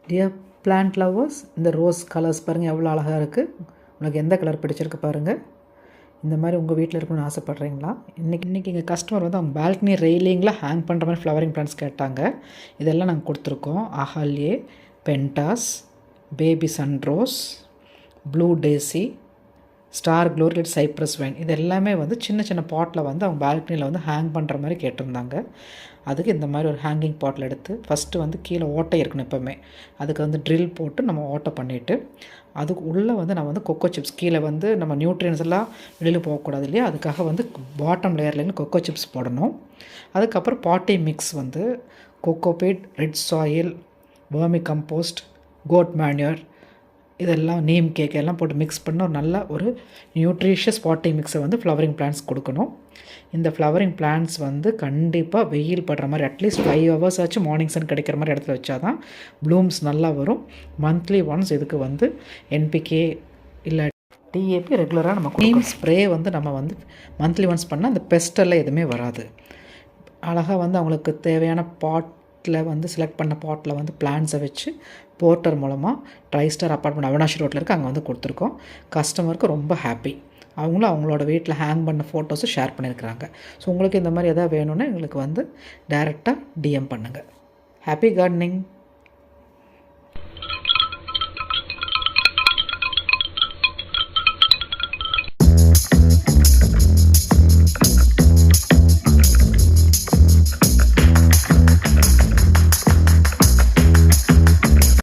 Dear plant lovers, இந்த rose colours பாருங்கள் எவ்வளோ அழகாக இருக்குது. உங்களுக்கு எந்த கலர் பிடிச்சிருக்கு பாருங்கள். இந்த மாதிரி உங்கள் வீட்டில் இருக்கணும்னு ஆசைப்பட்றீங்களா? இன்றைக்கி எங்கள் கஸ்டமர் வந்து அவங்க பால்கனி ரெயிலிங்கில் ஹேங் பண்ணுற மாதிரி ஃப்ளவரிங் பிளான்ட்ஸ் கேட்டாங்க. இதெல்லாம் நாங்கள் கொடுத்துருக்கோம். அஹால்யே, pentas, baby sunrose, blue daisy, star க்ளோரியட் சைப்ரஸ் வைன், இது எல்லாமே வந்து சின்ன சின்ன பாட்டில் வந்து அவங்க பால்கனியில் வந்து ஹேங் பண்ணுற மாதிரி கேட்டிருந்தாங்க. அதுக்கு இந்த மாதிரி ஒரு ஹேங்கிங் பாட்டில் எடுத்து ஃபஸ்ட்டு வந்து கீழே ஓட்டை இருக்கணும் எப்போவுமே. அதுக்கு வந்து ட்ரில் போட்டு நம்ம ஓட்டை பண்ணிவிட்டு அதுக்கு உள்ளே வந்து நம்ம வந்து கொக்கோ சிப்ஸ், கீழே வந்து நம்ம நியூட்ரியன்ஸ் எல்லாம் வெளியில் போகக்கூடாது இல்லையா, அதுக்காக வந்து பாட்டம் லேயர்லேருந்து கொக்கோ சிப்ஸ் போடணும். அதுக்கப்புறம் பாட்டி மிக்ஸ் வந்து cocopeat, red soil, vermicompost, goat manure, இதெல்லாம் நீம் கேக் எல்லாம் போட்டு மிக்ஸ் பண்ண ஒரு நல்ல ஒரு நியூட்ரிஷியஸ் பாட்டிங் மிக்ஸை வந்து ஃப்ளவரிங் பிளான்ட்ஸ் கொடுக்கணும். இந்த ஃப்ளவரிங் பிளான்ட்ஸ் வந்து கண்டிப்பாக வெயில் படுற மாதிரி அட்லீஸ்ட் 5 hours ஆச்சு மார்னிங் சன் கிடைக்கிற மாதிரி இடத்துல வச்சா தான் ப்ளூம்ஸ் நல்லா வரும். மந்த்லி ஒன்ஸ் இதுக்கு வந்து என்பிகே இல்லை டிஏபி ரெகுலராக நம்ம நீம் ஸ்ப்ரே வந்து நம்ம வந்து மந்த்லி ஒன்ஸ் பண்ணால் அந்த பெஸ்டெல்லாம் எதுவுமே வராது. அழகாக வந்து அவங்களுக்கு தேவையான பாட்டில் வந்து செலக்ட் பண்ண பாட்டில் வந்து பிளான்ட்ஸை வச்சு போர்ட்டர் மூலமாக ட்ரைஸ்டார் அப்பார்ட்மெண்ட் அவினாஷி ரோட்டில் இருக்குது, அங்கே வந்து கொடுத்துருக்கோம். கஸ்டமருக்கு ரொம்ப ஹாப்பி. அவங்களும் அவங்களோட வீட்டில் ஹேங் பண்ண ஃபோட்டோஸும் ஷேர் பண்ணியிருக்கிறாங்க. ஸோ உங்களுக்கு இந்த மாதிரி எதாவது வேணும்னா எங்களுக்கு வந்து டைரெக்டாக டிஎம் பண்ணுங்கள். Happy gardening.